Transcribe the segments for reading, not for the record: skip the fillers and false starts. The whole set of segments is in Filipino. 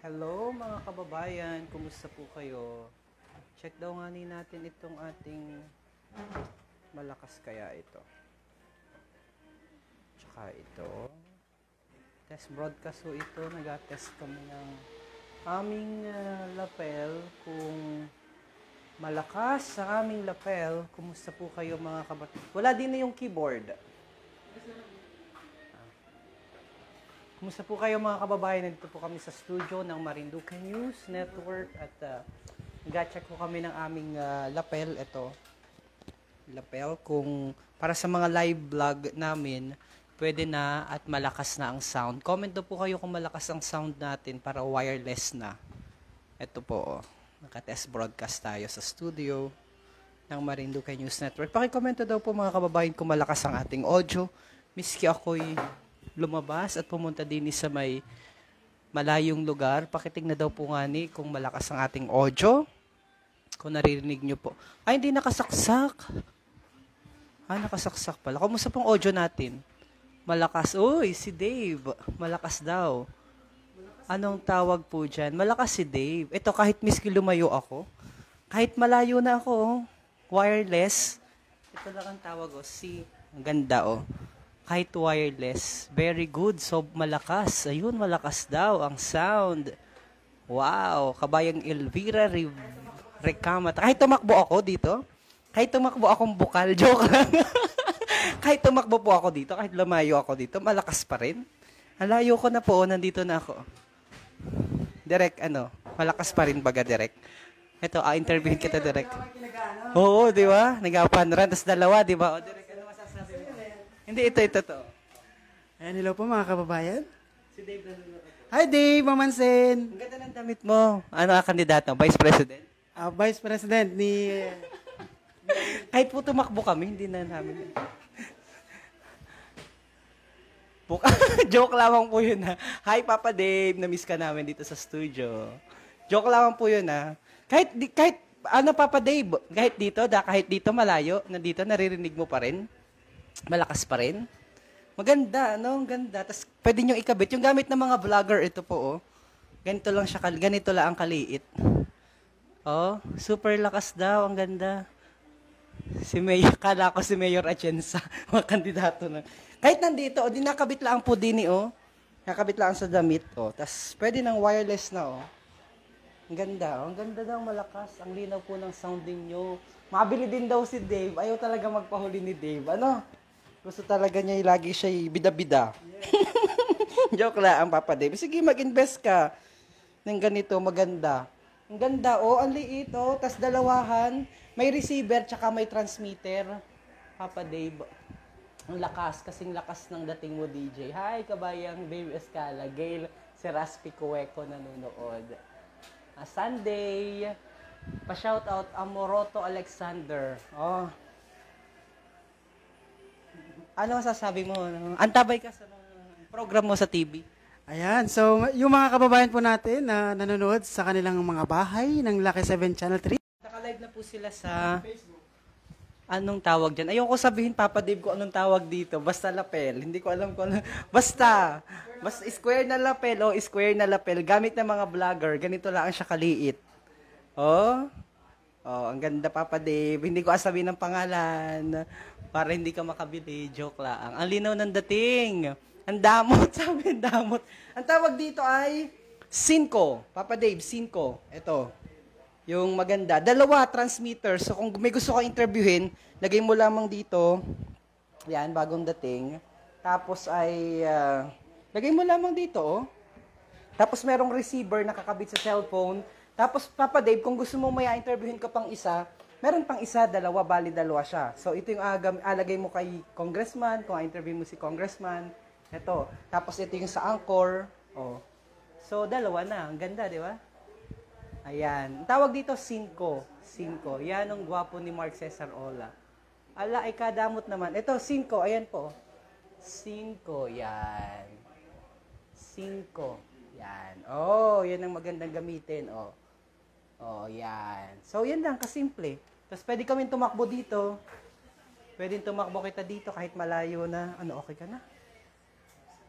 Hello mga kababayan, kumusta po kayo? Check daw nga natin itong ating malakas kaya ito. Tsaka ito. Test broadcast po ito. Nag-test kami ng aming lapel kung malakas sa aming lapel. Kumusta po kayo mga kababayan? Wala din na yung keyboard. Kumusta po kayo mga kababayan? Nandito po kami sa studio ng Marinduque News Network at nag-check po kami ng aming lapel. Ito, lapel kung para sa mga live vlog namin, pwede na at malakas na ang sound. Comment daw po kayo kung malakas ang sound natin para wireless na. Ito po, naka-test broadcast tayo sa studio ng Marinduque News Network. Pakikomento daw po mga kababayan kung malakas ang ating audio. Miski ako'y lumabas at pumunta din sa may malayong lugar. Pakitignan daw po nga ni kung malakas ang ating audio. Kung naririnig nyo po. Ay, hindi nakasaksak. Nakasaksak pala. Kumusta pong audio natin? Malakas. Uy, si Dave. Malakas daw. Anong tawag po dyan? Malakas si Dave. Ito, kahit miski lumayo ako, kahit malayo na ako, wireless. Ito lang ang tawag, ang ganda, kahit wireless, very good. So, malakas. Ayun, malakas daw ang sound. Wow, kabayang Elvira Recamata. Kahit tumakbo ako dito, kahit tumakbo akong bukal, joke lang. Kahit tumakbo po ako dito, kahit lumayo ako dito, malakas pa rin. Alayo ko na po, nandito na ako. Direk, malakas pa rin baga, Direk. Ito, interviewin kita, Direk. Oo, di ba? Nag-apan run, tas dalawa, di ba? O, Direk. Hindi, ito. Ayan, hello po mga kababayan. Si Dave na luluto. Hi Dave, Mamansin. Ang ganda ng damit mo. Ano ang kandidato? Vice President? Vice President ni... Kahit po tumakbo kami, hindi na namin. Joke lamang po yun ha. Hi Papa Dave, na-miss ka namin dito sa studio. Joke lamang po yun ha. Kahit Papa Dave, kahit dito malayo, nandito naririnig mo pa rin. Malakas pa rin. Maganda, Ang ganda. Tapos, pwede nyo ikabit. Yung gamit ng mga vlogger, ito po, Ganito lang ang kaliit. Super lakas daw. Ang ganda. Kala ko si Mayor Atienza, mga kandidato na. Kahit nandito, di nakabit lang po din, Nakabit lang sa damit, Tapos, pwede ng wireless na, Ang ganda, Ang ganda daw, malakas. Ang linaw po ng sounding nyo. Mabili din daw si Dave. Ayaw talaga magpahuli ni Dave. Gusto talaga niya lagi siya bida-bida. Yeah. Joke lang, Papa Dave. Sige, mag-invest ka ng ganito, maganda. Ang ganda, ang liit, tas dalawahan. May receiver, tsaka may transmitter. Papa Dave. Ang lakas, kasing lakas ng dating mo, DJ. Hi, kabayang Dave Escala. Gail Seraspi Cueco nanonood. Sunday. Pa-shoutout, Amoroto Alexander. Ano masasabi mo? Antabay ka sa program mo sa TV? Ayan, so yung mga kababayan po natin na nanonood sa kanilang mga bahay ng Lucky 7 Channel 3. Naka-live na po sila sa Facebook. Anong tawag dyan? Ayoko sabihin, Papa Dave, ko anong tawag dito. Basta lapel. Hindi ko alam kung ano. Basta square na lapel. Square na lapel. Gamit ng mga vlogger. Ganito lang siya kaliit. Ang ganda, Papa Dave. Hindi ko asabihin ng pangalan para hindi ka makabili. Joke lang. Ang linaw ng dating. Ang damot. Sabi, ang damot. Ang tawag dito ay Cinco. Papa Dave, Cinco. Ito. Yung maganda. Dalawa transmitter. So, kung may gusto ka interviewin, lagay mo lamang dito. Yan, bagong dating. Tapos ay, lagay mo lamang dito, Tapos merong receiver na kakabit sa cellphone. Tapos, Papa Dave, kung gusto mo may interviewin ka pang isa, meron pang isa, dalawa, bali dalawa siya. So, ito yung alagay mo kay congressman, kung interview mo si congressman. Ito. Tapos, ito yung sa anchor. So, dalawa na. Ang ganda, di ba? Ayan. Tawag dito, Cinco. Yan ang gwapo ni Mark Cesar Ola. Ay kadamot naman. Ito, Cinco. Ayan po. Cinco. Yan. Cinco. Yan. Yan ang magandang gamitin. Yan. So, yan lang, kasimple. Tapos, pwede kami tumakbo dito. Pwede tumakbo kita dito kahit malayo na. Okay ka na?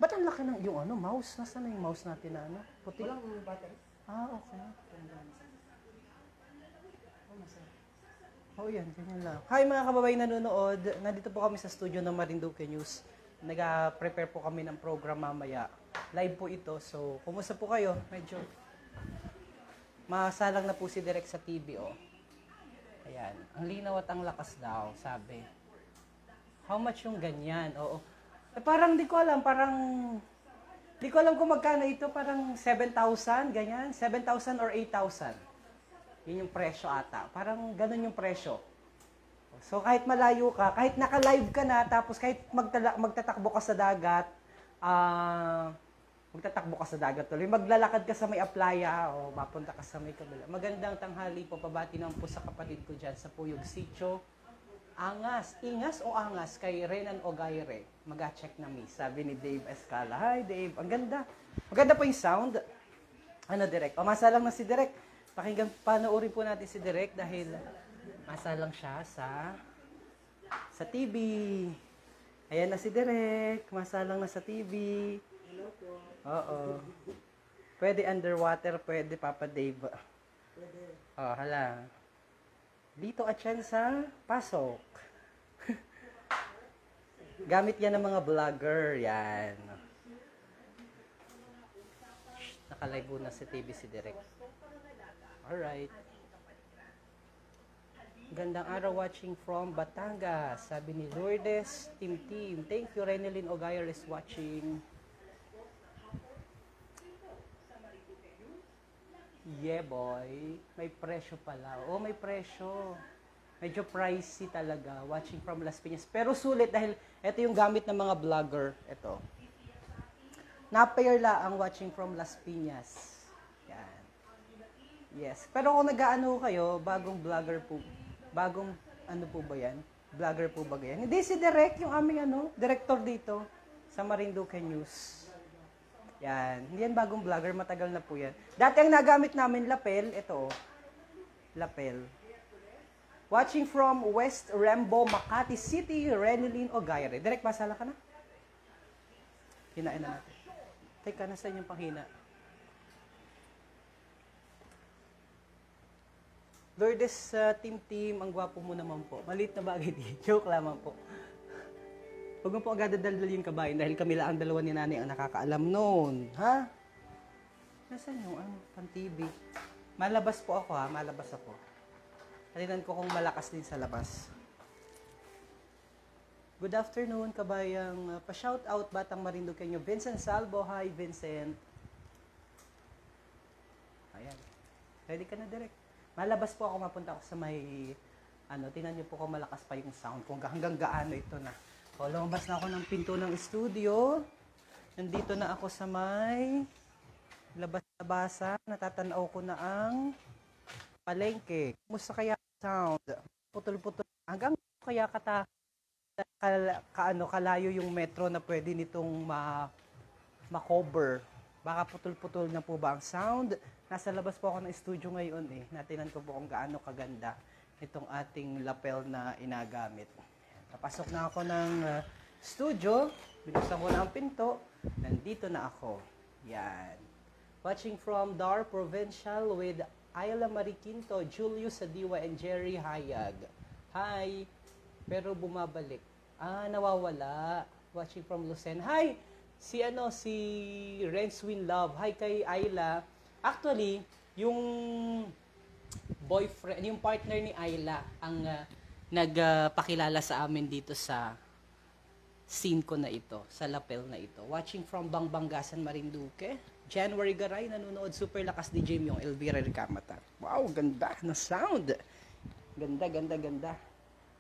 Ba't ang laki ng yung mouse? Nasaan na yung mouse natin na puti? Walang battery. Okay. Oh, yan. Ganyan lang. Hi mga kababayan nanonood. Nandito po kami sa studio ng Marinduque News. Nag-prepare po kami ng program mamaya. Live po ito. So, kumusta po kayo? Medyo masalang na po si Direk sa TV, oh. Ayan. Ang linaw at ang lakas daw, sabi. How much yung ganyan? Oo. Parang di ko alam. Di ko alam kung magkano ito. Parang 7,000, ganyan. 7,000 or 8,000. Yun yung presyo ata. Parang ganun yung presyo. So kahit malayo ka, kahit naka-live ka na, tapos kahit magtatakbo ka sa dagat, tuloy, maglalakad ka sa may aplaya, o mapunta ka sa may kabila. Magandang tanghali po, pabati naman po sa kapatid ko dyan sa Puyog Sitio. Ingas o angas kay Renan Ogaire. Mag-check na mi, sabi ni Dave Escala. Hi Dave, ang ganda. Maganda po yung sound. Ano Direk? Masalang na si Direk. Pakinggan, panoorin po natin si Direk dahil masalang siya sa TV. Ayan na si Direk, masalang na sa TV. Hello po. Oo. Pwede underwater, pwede Papa Dave. Pwede. Oh, hala. Dito at yan sa pasok. Gamit yan ng mga vlogger, yan. Nakalive na sa TV si Direk. Alright. Gandang araw watching from Batangas. Sabi ni Lourdes, Team. Thank you, Renelyn Ogayer is watching. Yeah, boy. May presyo pala. Oh, may presyo. Medyo pricey talaga. Watching from Las Piñas. Pero sulit dahil ito yung gamit ng mga vlogger. Ito. Napair la ang watching from Las Piñas. Yan. Yes. Pero kung nag-aano kayo, bagong vlogger po. Bagong, ano po ba yan? Vlogger po ba yan? Hindi, si Direk, yung aming director dito sa Marinduque News. Yan. Hindi yan bagong vlogger, matagal na po yan. Dati ang nagamit namin, lapel, ito, lapel. Watching from West Rembo, Makati City, Renelyn Ogaire. Direk, masala ka na? Hinain na natin. Teka, nasa inyong panghina? Lourdes, team, ang gwapo mo naman po. Maliit na bagay di. Joke lamang po. Huwag mo po agad dadaldal yung kabayan dahil kami lang ang dalawa ni nanay ang nakakaalam noon. Ha? Nasaan yung pan-TV? Malabas po ako ha, malabas ako. Halinan ko kung malakas din sa labas. Good afternoon, kabayang. Pa-shout out Batang Marinduque nyo. Vincent Salvo, hi Vincent. Ayan. Ready ka na direct. Malabas po ako, mapunta ako sa may, tingnan niyo po kung malakas pa yung sound, kung hanggang gaano ito na. O, lumabas na ako ng pinto ng studio. Nandito na ako sa may labas-labasan. Natatanaw ko na ang palengke. Kumusta kaya sound? Putol-putol. Hanggang kaya kalayo yung metro na pwede nitong ma-cover. Baka putol-putol na po ba ang sound? Nasa labas po ako ng studio ngayon eh. Natinan ko po kung gaano kaganda itong ating lapel na inagamit. Napasok na ako ng studio. Binuksan ko na ang pinto. Nandito na ako. Yan. Watching from Dar Provincial with Ayla Mariquinto, Julius Sadiwa, and Jerry Hayag. Hi! Pero bumabalik. Nawawala. Watching from Lucen. Hi! Si Renswin Love. Hi kay Ayla. Actually, yung boyfriend, yung partner ni Ayla ang nagpakilala sa amin dito sa scene ko na ito, sa lapel na ito. Watching from Bangbangasan, Marinduque. January Garay, nanonood. Super lakas ni Jim yung Elvira Ricamata. Wow, ganda na sound. Ganda.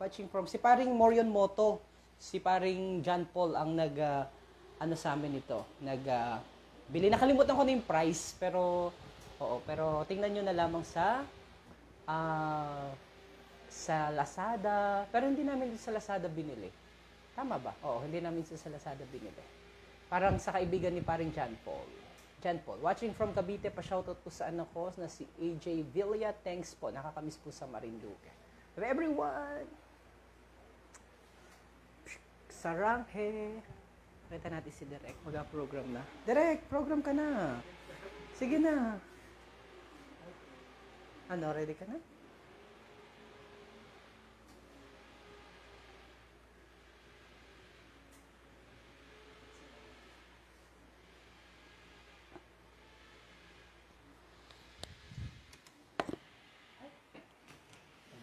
Watching from si paring Morion Moto. Si paring John Paul ang sa amin ito. Bili. Nakalimutan ko na yung price, pero tingnan nyo na lamang sa Lazada. Pero hindi namin sa Lazada binili. Tama ba? Oo, hindi namin sa Lazada binili. Parang sa kaibigan ni paring John Paul. Watching from Cavite, pa-shoutout po sa anak ko na si AJ Villa. Thanks po. Nakakamiss po sa Marinduque. Everyone! Saranghe! Kita natin si Direk. Mag-program na. Direk, program ka na. Sige na. Ano, ready ka na?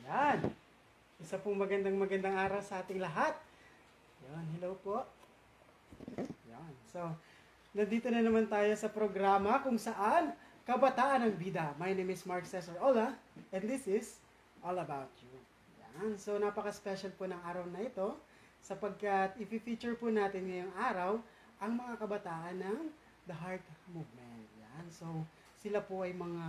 Ayan. Isa pong magandang araw sa ating lahat. Ayan, hello po. Ayan. So, nandito na naman tayo sa programa kung saan kabataan ang bida. My name is Mark Cesar Ola and this is All About You. Ayan. So, napaka-special po ng araw na ito sapagkat i-feature po natin ngayong araw ang mga kabataan ng The Heart Movement. Ayan. So, sila po ay mga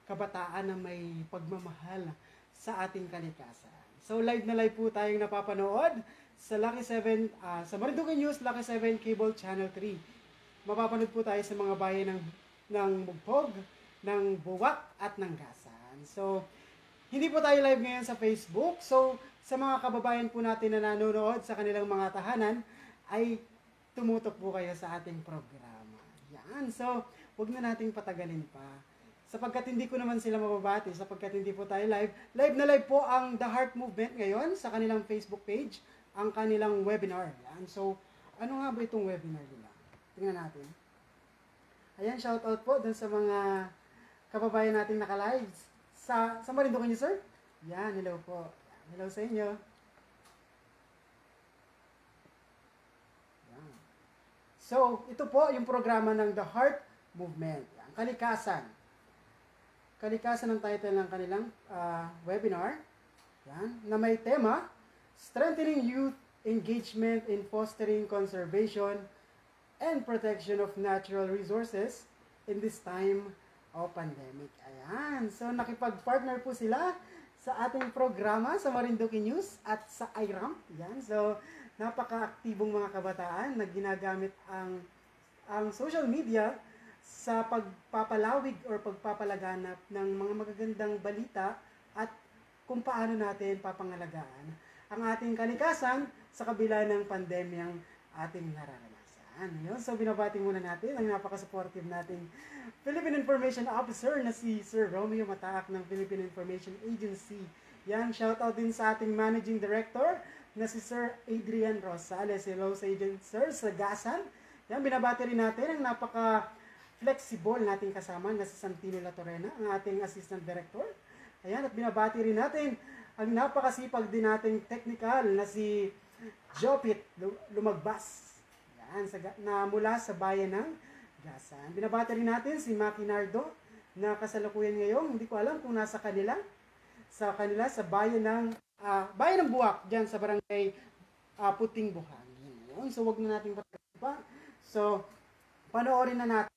kabataan na may pagmamahal sa ating kalikasan. So live na live po tayong napapanood sa Lucky 7, sa Marinduque News, Lucky 7 Cable Channel 3. Mapapanood po tayo sa mga bayan ng Mugpog, ng Buwak at ng Gasan. So, hindi po tayo live ngayon sa Facebook. So, sa mga kababayan po natin na nanonood sa kanilang mga tahanan, ay tumutok po kayo sa ating programa. Yan. So, wag na nating patagalin pa. Sapagkat hindi ko naman sila mababati, sapagkat hindi po tayo live. Live na live po ang The Heart Movement ngayon sa kanilang Facebook page, ang kanilang webinar. Yan. So, ano nga ba itong webinar nila? Tingnan natin. Ayan, shout out po dun sa mga kababayan natin naka-live. Sa Marinduque niyo, sir? Yan, hello po. Hello sa inyo. Yan. So, ito po yung programa ng The Heart Movement. Yan, kalikasan. Kalikasan ang title ng kanilang webinar. Yan, na may tema, Strengthening Youth Engagement in Fostering Conservation and Protection of Natural Resources in this time of pandemic. Ayan, so nakipag-partner po sila sa ating programa sa Marinduque News at sa IRAM. Yan, so napaka-aktibong mga kabataan na ginagamit ang social media sa pagpapalawig or pagpapalaganap ng mga magagandang balita at kung paano natin papangalagaan ang ating kalikasan sa kabila ng pandemyang ating nararanasan. Yun. So binabati muna natin ang napaka-supportive nating Philippine Information Officer na si Sir Romeo Mataak ng Philippine Information Agency. Yan, shoutout din sa ating Managing Director na si Sir Adrian Rosales. Hello sa agent Sir sa Gasan. Yan, binabati rin natin ang flexible nating kasama na si Santino Latorena, ang ating Assistant Director. Ayan, at binabati rin natin ang napakasipag din nating technical na si Jopit Lumagbas. Ayan, na mula sa bayan ng Gasan. Binabati rin natin si Maki Nardo na kasalukuyan ngayon. Hindi ko alam kung nasa kanila. Sa bayan ng Buwak, dyan sa barangay Puting Buhangin. So, wag na natin patagalin pa. So, panoorin na natin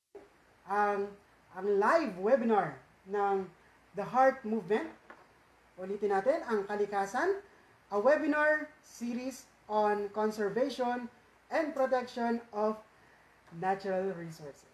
ang live webinar ng The Heart Movement. Ulitin natin, ang kalikasan, a webinar series on conservation and protection of natural resources.